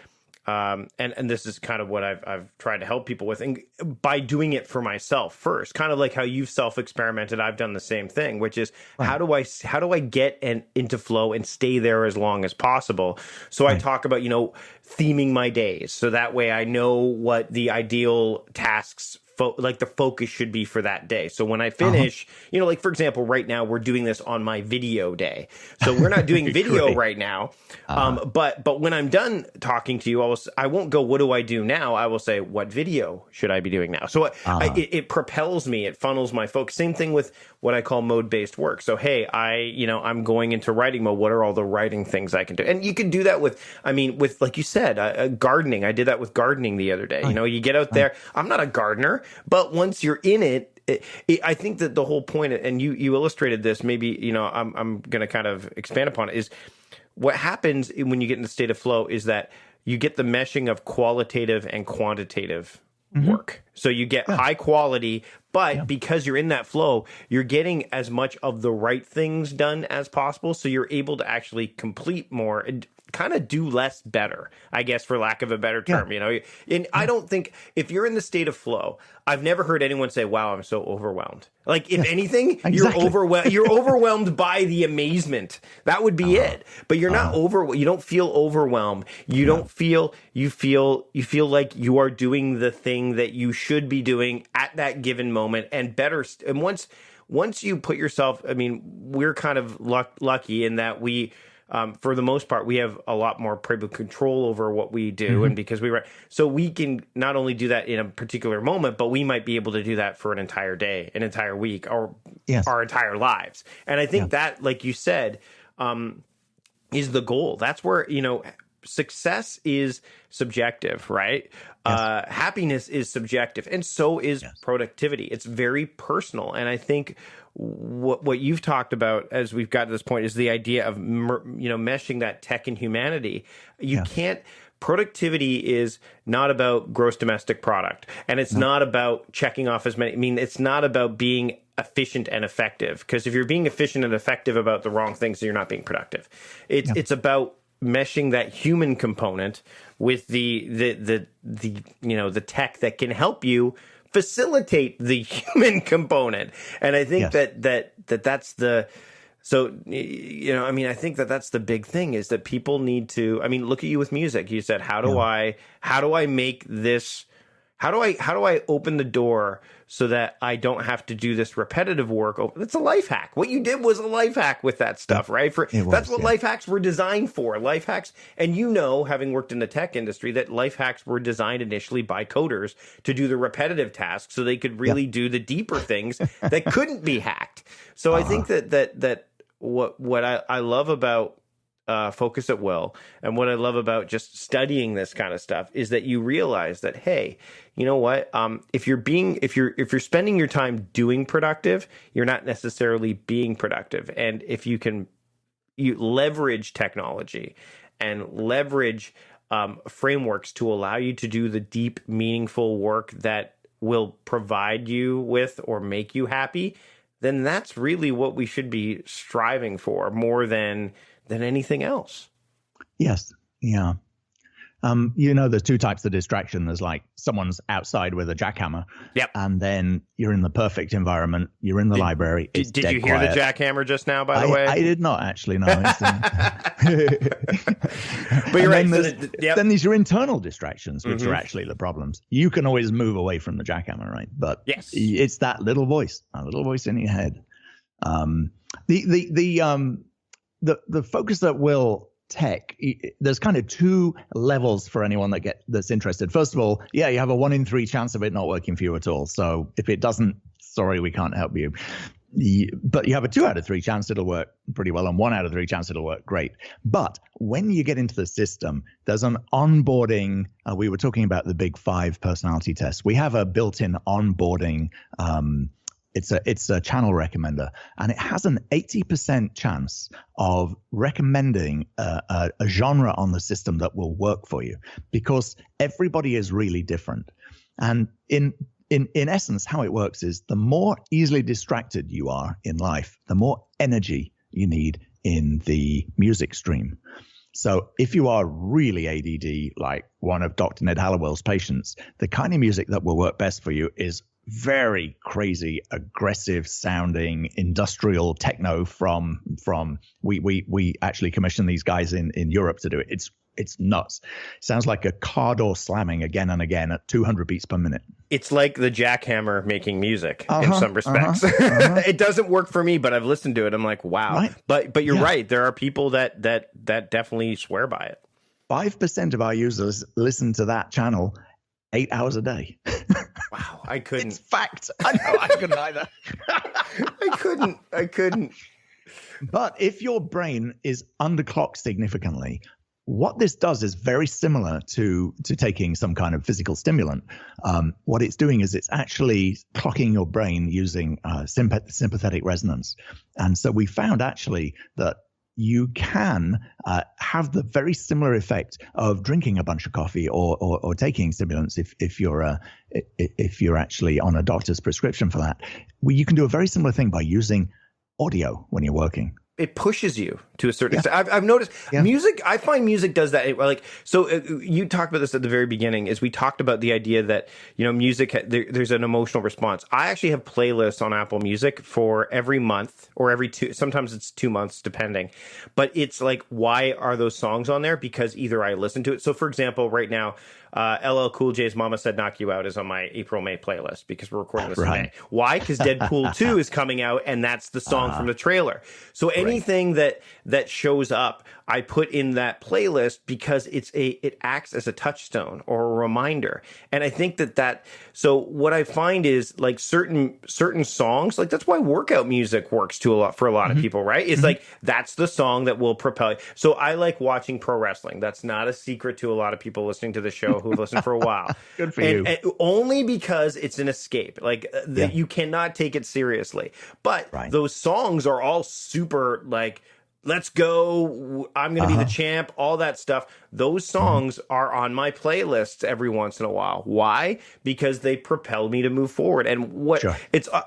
And this is kind of what I've tried to help people with, and by doing it for myself first, kind of like how you've self-experimented, I've done the same thing, which is how do I get into flow and stay there as long as possible? So I talk about, theming my days. So that way I know what the ideal tasks the focus should be for that day. So when I finish, like for example, right now we're doing this on my video day. So we're not doing video right now. But when I'm done talking to you, I won't go, what do I do now? I will say, what video should I be doing now? So it propels me, it funnels my focus. Same thing with what I call mode-based work. So, hey, I'm going into writing mode. What are all the writing things I can do? And you can do that with like you said, gardening. I did that with gardening the other day. You get out there. I'm not a gardener, But once you're in it, I think that the whole point, and you illustrated this, maybe, I'm going to kind of expand upon it, is what happens when you get in the state of flow is that you get the meshing of qualitative and quantitative work. So you get high quality, but because you're in that flow, you're getting as much of the right things done as possible. So you're able to actually complete more and kind of do less better, I guess, for lack of a better term, And I don't think if you're in the state of flow, I've never heard anyone say, wow, I'm so overwhelmed. Like, if anything, you're overwhelmed by the amazement. That would be it. But you're not you don't feel overwhelmed. You don't feel, you feel like you are doing the thing that you should be doing at that given moment and better. And once you put yourself, I mean, we're kind of lucky in that we, for the most part, we have a lot more control over what we do. And because so we can not only do that in a particular moment, but we might be able to do that for an entire day, an entire week, or our entire lives. And I think that, like you said, is the goal. That's where, success is subjective, right? Happiness is subjective, and so is productivity. It's very personal. And I think what you've talked about as we've got to this point is the idea of meshing that tech and humanity. You can't. Productivity is not about gross domestic product, and it's not about checking off as many. I mean, it's not about being efficient and effective, because if you're being efficient and effective about the wrong things, then you're not being productive. It's about meshing that human component with the tech that can help you facilitate the human component. And I think that's the, so, I think that's the big thing, is that people need to, look at you with music. You said, how do I make this, how do I open the door so that I don't have to do this repetitive work? It's a life hack. What you did was a life hack with that stuff, right? That's what life hacks were designed for. Life hacks, and having worked in the tech industry, that life hacks were designed initially by coders to do the repetitive tasks so they could really do the deeper things that couldn't be hacked. So I think that what I love about Focus at Will, and what I love about just studying this kind of stuff, is that you realize that, hey, you know what? If you're spending your time doing productive, you're not necessarily being productive. And if you leverage technology and leverage frameworks to allow you to do the deep, meaningful work that will provide you with or make you happy, then that's really what we should be striving for more than anything else. Yes. Yeah. There's two types of distraction. There's like someone's outside with a jackhammer. Yep. And then you're in the perfect environment. You're in the library. It's did you hear quiet. The jackhammer just now, by the way? I did not actually, no. But you're right. Then there's your internal distractions, which are actually the problems. You can always move away from the jackhammer, right? But it's that little voice in your head. The Focus at Will tech, there's kind of two levels for anyone that's interested. First of all, you have a 1 in 3 chance of it not working for you at all. So if it doesn't, sorry, we can't help you. But you have a 2 out of 3 chance it'll work pretty well, and 1 out of 3 chance it'll work great. But when you get into the system, there's an onboarding. We were talking about the big 5 personality tests. We have a built-in onboarding. It's a channel recommender, and it has an 80% chance of recommending a genre on the system that will work for you, because everybody is really different. And in essence, how it works is the more easily distracted you are in life, the more energy you need in the music stream. So if you are really ADD, like one of Dr. Ned Hallowell's patients, the kind of music that will work best for you is very crazy, aggressive sounding industrial techno from we actually commissioned these guys in Europe to do it. It's nuts. Sounds like a car door slamming again and again at 200 beats per minute. It's like the jackhammer making music in some respects. It doesn't work for me, but I've listened to it. I'm like, wow. Right. But you're right. There are people that definitely swear by it. 5% of our users listen to that channel 8 hours a day. Wow, I couldn't. It's fact. I know, I couldn't either. I couldn't. But if your brain is underclocked significantly, What this does is very similar to taking some kind of physical stimulant. What it's doing is it's actually clocking your brain using sympathetic resonance. And so we found actually that you can have the very similar effect of drinking a bunch of coffee or taking stimulants if you're actually on a doctor's prescription for that. You can do a very similar thing by using audio when you're working. It pushes you to a certain extent. I've noticed music. I find music does that. Like, so you talked about this at the very beginning. Is we talked about the idea that music there's an emotional response. I actually have playlists on Apple Music for every month or every two. Sometimes it's 2 months, depending. But it's like, why are those songs on there? Because either I listen to it. So, for example, right now, LL Cool J's "Mama Said Knock You Out" is on my April-May playlist because we're recording this in May. Why? Because Deadpool 2 is coming out, and that's the song from the trailer. So anything that shows up, I put in that playlist because it acts as a touchstone or a reminder. And I think that so what I find is like certain songs, like that's why workout music works for a lot of people, right? It's like that's the song that will propel you. So I like watching pro wrestling. That's not a secret to a lot of people listening to the show who've listened for a while. Good for you. And only because it's an escape. Like you cannot take it seriously. But those songs are all super like, let's go, I'm going to be the champ, all that stuff. Those songs are on my playlists every once in a while. Why? Because they propel me to move forward. And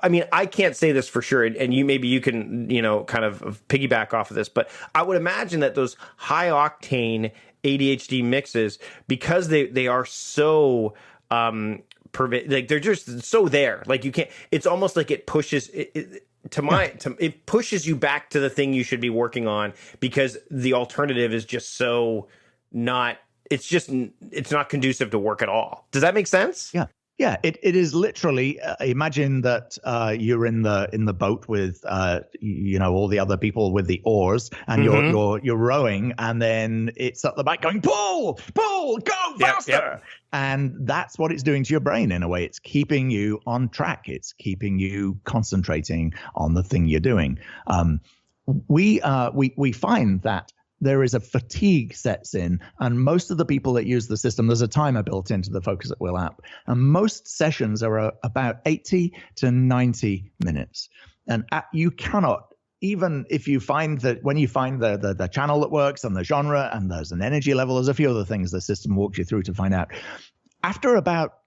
I mean, I can't say this for sure, and you can, kind of piggyback off of this, but I would imagine that those high octane ADHD mixes, because they are so like they're just so there. Like you can't. It's almost like it pushes it pushes you back to the thing you should be working on, because the alternative is just so not. It's not conducive to work at all. Does that make sense? Yeah. Yeah, it is literally. Imagine that you're in the boat with all the other people with the oars, and you're rowing, and then it's at the back going pull, go faster, yep. And that's what it's doing to your brain in a way. It's keeping you on track. It's keeping you concentrating on the thing you're doing. We find that there is a fatigue sets in, and most of the people that use the system, there's a timer built into the Focus at Will app, and most sessions are about 80 to 90 minutes. And you cannot, even if you find that when you find the channel that works and the genre and there's an energy level, there's a few other things the system walks you through to find out. After about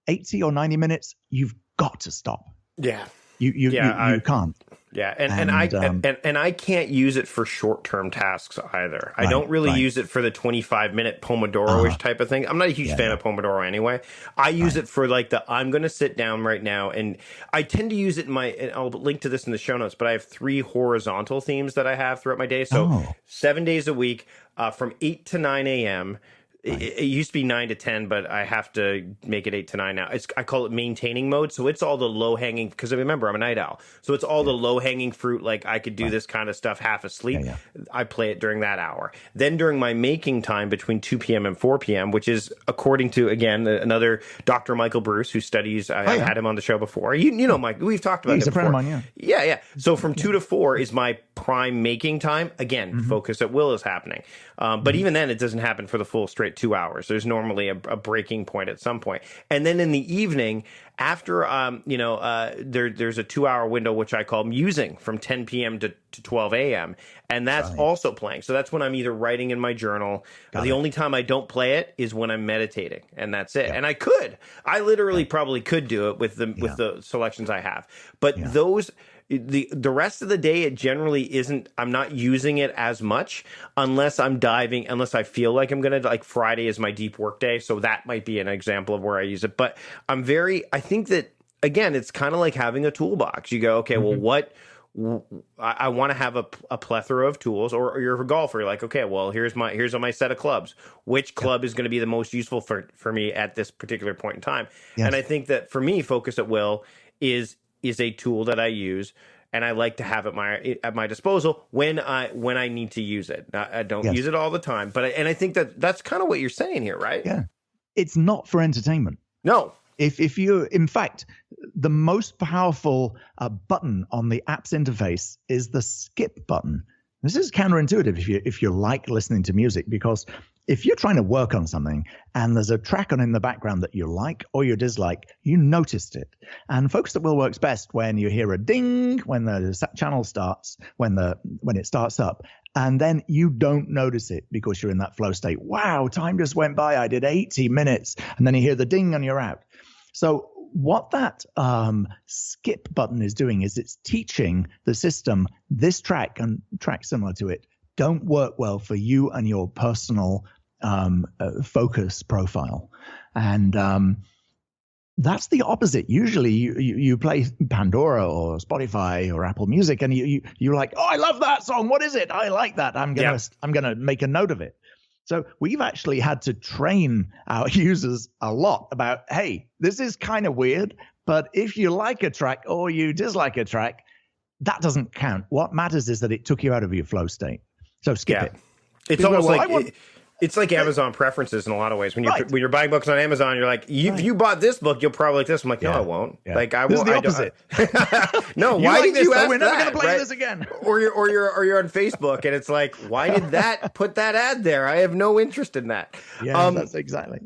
80 or 90 minutes, you've got to stop. Yeah. You can't. Yeah, and I can't use it for short-term tasks either. I don't really use it for the 25-minute Pomodoro-ish type of thing. I'm not a huge fan of Pomodoro anyway. I use it for like I'm going to sit down right now, and I tend to use it and I'll link to this in the show notes, but I have 3 horizontal themes that I have throughout my day. So 7 days a week from 8 to 9 a.m., It used to be 9 to 10, but I have to make it 8 to 9 now. I call it maintaining mode. So it's all the low hanging, because remember, I'm a night owl. So it's all the low hanging fruit. Like I could do this kind of stuff half asleep. I play it during that hour. Then during my making time between 2 p.m. and 4 p.m., which is according to, again, another Dr. Michael Bruce, who studies, I've had him on the show before. You know, Mike, we've talked about it before. He's a friend of mine, Yeah. So from 2 to 4 is my prime making time. Again, Focus at Will is happening. But even then, it doesn't happen for the full straight 2 hours. There's normally a breaking point at some point. And then in the evening, after, there's a 2-hour window, which I call musing, from 10 p.m. to 12 a.m. And that's also playing. So that's when I'm either writing in my journal. The only time I don't play it is when I'm meditating, and that's it. And I literally probably could do it with the selections I have. But those... The rest of the day, it generally isn't. I'm not using it as much unless I feel like I'm going to, like Friday is my deep work day. So that might be an example of where I use it. But I think that, again, it's kind of like having a toolbox. You go, okay, well, I want to have a plethora of tools, or you're a golfer. You're like, okay, well, here's my set of clubs. Which club is going to be the most useful for me at this particular point in time? Yes. And I think that for me, Focus at Will is a tool that I use, and I like to have at my disposal when I need to use it. I don't use it all the time, but I think that's kind of what you're saying here, right? Yeah, it's not for entertainment. No. If you, in fact, the most powerful button on the app's interface is the skip button. This is counterintuitive if you like listening to music, because if you're trying to work on something and there's a track on in the background that you like or you dislike, you noticed it. And Focus at Will works best when you hear a ding when the channel starts, when it starts up, and then you don't notice it because you're in that flow state. Wow, time just went by. I did 80 minutes, and then you hear the ding and you're out. So what that skip button is doing is it's teaching the system this track and tracks similar to it don't work well for you and your personal focus profile. And that's the opposite. Usually you play Pandora or Spotify or Apple Music and you're like, oh, I love that song. What is it? I like that. I'm gonna make a note of it. So we've actually had to train our users a lot about, hey, this is kind of weird, but if you like a track or you dislike a track, that doesn't count. What matters is that it took you out of your flow state. So skip it. It's almost like it's like Amazon preferences in a lot of ways. When you're buying books on Amazon, you're like, if you bought this book, you'll probably like this. I'm like, no, I won't. Yeah. Like I won't. This is the opposite. No, why did you ask We're never that? Gonna play this again. Or you're on Facebook and it's like, why did that put that ad there? I have no interest in that. Yeah, that's exactly.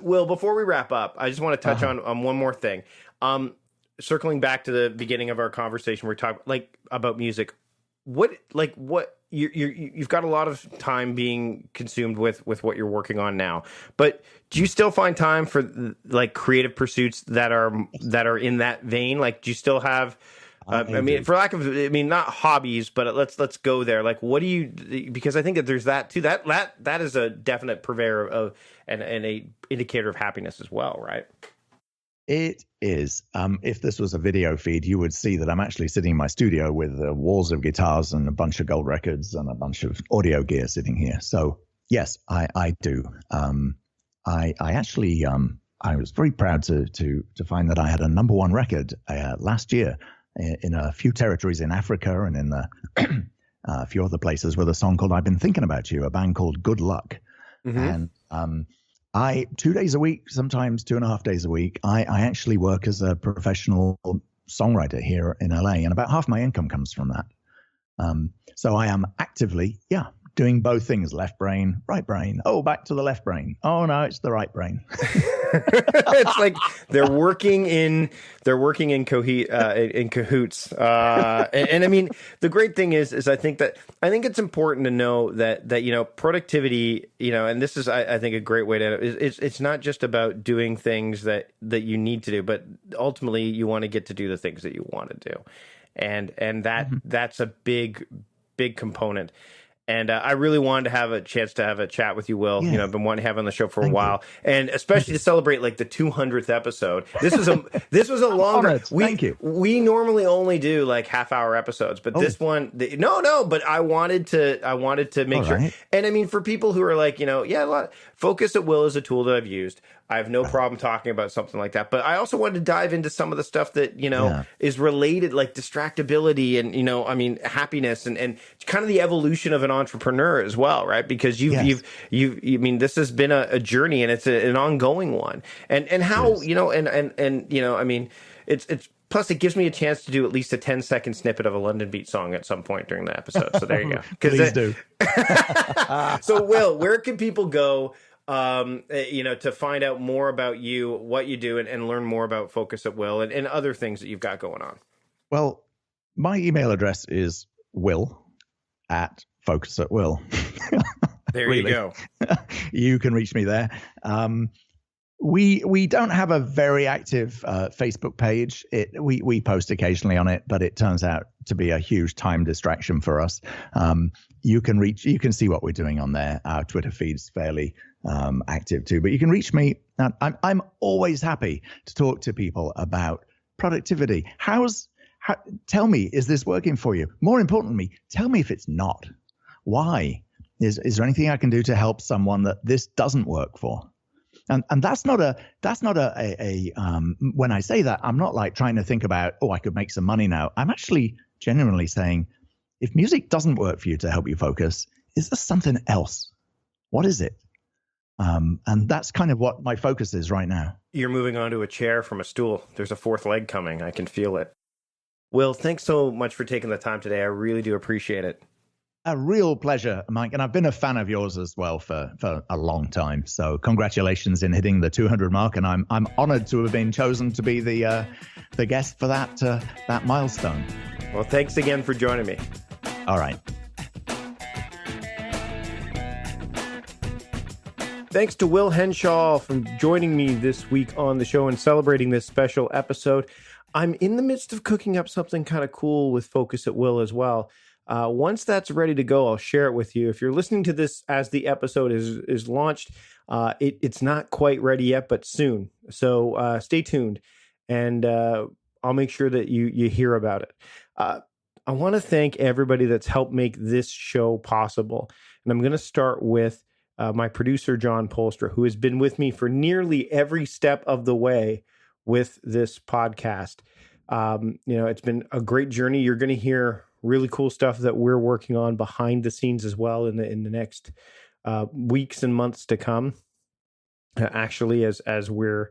Will, before we wrap up, I just want to touch on one more thing. Circling back to the beginning of our conversation, we're talking about music. What you've got a lot of time being consumed with what you're working on now, but do you still find time for like creative pursuits that are in that vein? Like, do you still have for lack of not hobbies, but let's go there. Like, what do you, because I think that there's that too, that is a definite purveyor of and a indicator of happiness as well, right? It is. If this was a video feed, you would see that I'm actually sitting in my studio with walls of guitars and a bunch of gold records and a bunch of audio gear sitting here. So yes, I do. I actually I was very proud to find that I had a #1 record last year in a few territories in Africa and in a few other places with a song called "I've Been Thinking About You," a band called Good Luck, and 2 days a week, sometimes 2.5 days a week, I actually work as a professional songwriter here in LA, and about half my income comes from that. So I am actively, doing both things: left brain, right brain. Oh, back to the left brain. Oh no, it's the right brain. It's like they're working in cahoots. And I mean, the great thing is I think it's important to know that productivity, and this is I think a great way to, it's not just about doing things that you need to do, but ultimately you want to get to do the things that you want to do, and that's a big component. And I really wanted to have a chance to have a chat with you, Will. Yeah. I've been wanting to have on the show for a while, and especially to celebrate like the 200th episode. This was a longer. Thank you. We normally only do like half-hour episodes, but this one, But I wanted to make sure. Right. And I mean, for people who are like, Focus at Will is a tool that I've used. I have no problem talking about something like that. But I also wanted to dive into some of the stuff that, is related, like distractibility and, happiness and kind of the evolution of an entrepreneur as well, right? Because you've this has been a journey, and it's an ongoing one. And how, it's plus, it gives me a chance to do at least a 10-second snippet of a Londonbeat song at some point during the episode. So there you go. Please do. So, Will, where can people go, to find out more about you, what you do, and learn more about Focus at Will and other things that you've got going on? Well, my email address is will@focusatwill. There you go. You can reach me there. We don't have a very active Facebook page. We post occasionally on it, but it turns out to be a huge time distraction for us. You can see what we're doing on there. Our Twitter feed's fairly active too, but you can reach me. I'm always happy to talk to people about productivity. Tell me, is this working for you? More importantly, tell me if it's not. Why? Is there anything I can do to help someone that this doesn't work for? And that's not a when I say that, I'm not like trying to think about, I could make some money now. I'm actually genuinely saying, if music doesn't work for you to help you focus, is there something else? What is it? And that's kind of what my focus is right now. You're moving on to a chair from a stool. There's a fourth leg coming. I can feel it. Will, thanks so much for taking the time today. I really do appreciate it. A real pleasure, Mike. And I've been a fan of yours as well for a long time. So congratulations in hitting the 200 mark. And I'm honored to have been chosen to be the guest for that milestone. Well, thanks again for joining me. All right. Thanks to Will Henshall for joining me this week on the show and celebrating this special episode. I'm in the midst of cooking up something kind of cool with Focus at Will as well. Once that's ready to go, I'll share it with you. If you're listening to this as the episode is launched, it's not quite ready yet, but soon. So stay tuned, and I'll make sure that you hear about it. I want to thank everybody that's helped make this show possible. And I'm going to start with my producer, John Polstra, who has been with me for nearly every step of the way with this podcast. It's been a great journey. You're going to hear really cool stuff that we're working on behind the scenes as well in the next weeks and months to come. Actually, as we're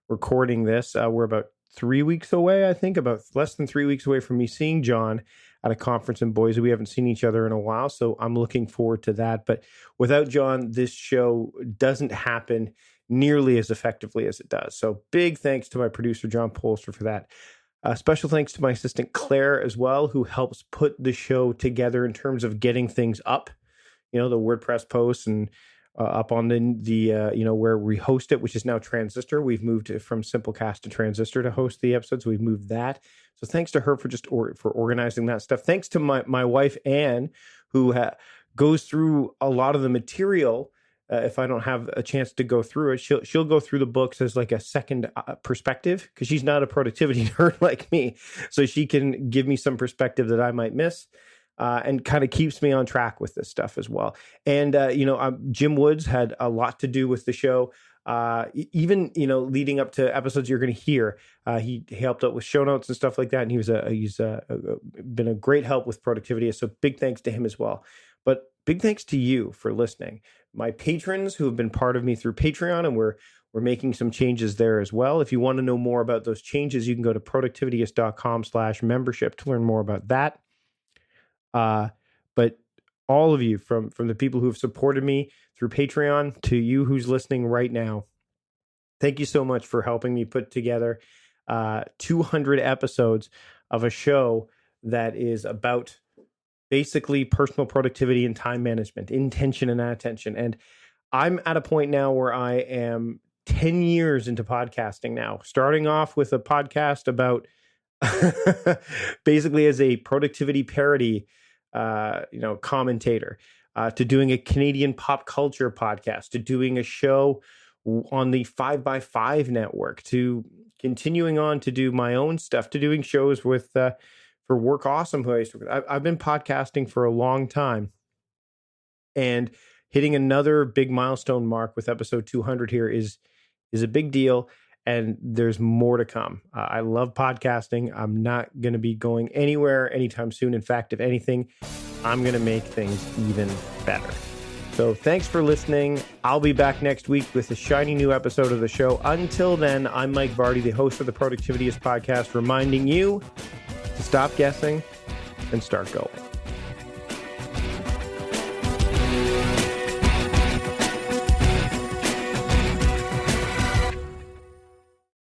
recording this, we're about 3 weeks away, I think, about less than 3 weeks away from me seeing John at a conference in Boise. We haven't seen each other in a while, so I'm looking forward to that. But without John, this show doesn't happen nearly as effectively as it does. So big thanks to my producer, John Polster, for that. Special thanks to my assistant, Claire, as well, who helps put the show together in terms of getting things up, the WordPress posts and up on the where we host it, which is now Transistor. We've moved from Simplecast to Transistor to host the episodes. We've moved that. So thanks to her for organizing that stuff. Thanks to my wife, Anne, who goes through a lot of the material. If I don't have a chance to go through it, she'll go through the books as like a second perspective, because she's not a productivity nerd like me. So she can give me some perspective that I might miss. And kind of keeps me on track with this stuff as well. And, Jim Woods had a lot to do with the show. Even, leading up to episodes you're going to hear, he helped out with show notes and stuff like that. And he's been a great help with Productivityist. So big thanks to him as well. But big thanks to you for listening. My patrons who have been part of me through Patreon, and we're making some changes there as well. If you want to know more about those changes, you can go to productivityist.com/membership to learn more about that. But all of you, from the people who have supported me through Patreon to you who's listening right now, thank you so much for helping me put together 200 episodes of a show that is about basically personal productivity and time management, intention and attention. And I'm at a point now where I am 10 years into podcasting now, starting off with a podcast about basically as a productivity parody commentator, to doing a Canadian pop culture podcast, to doing a show on the 5x5 network, to continuing on to do my own stuff, to doing shows with for Work Awesome, who I used to work with. I've been podcasting for a long time, and hitting another big milestone mark with episode 200 here is a big deal. And there's more to come. I love podcasting. I'm not going to be going anywhere anytime soon. In fact, if anything, I'm going to make things even better. So thanks for listening. I'll be back next week with a shiny new episode of the show. Until then, I'm Mike Vardy, the host of the Productivityist Podcast, reminding you to stop guessing and start going.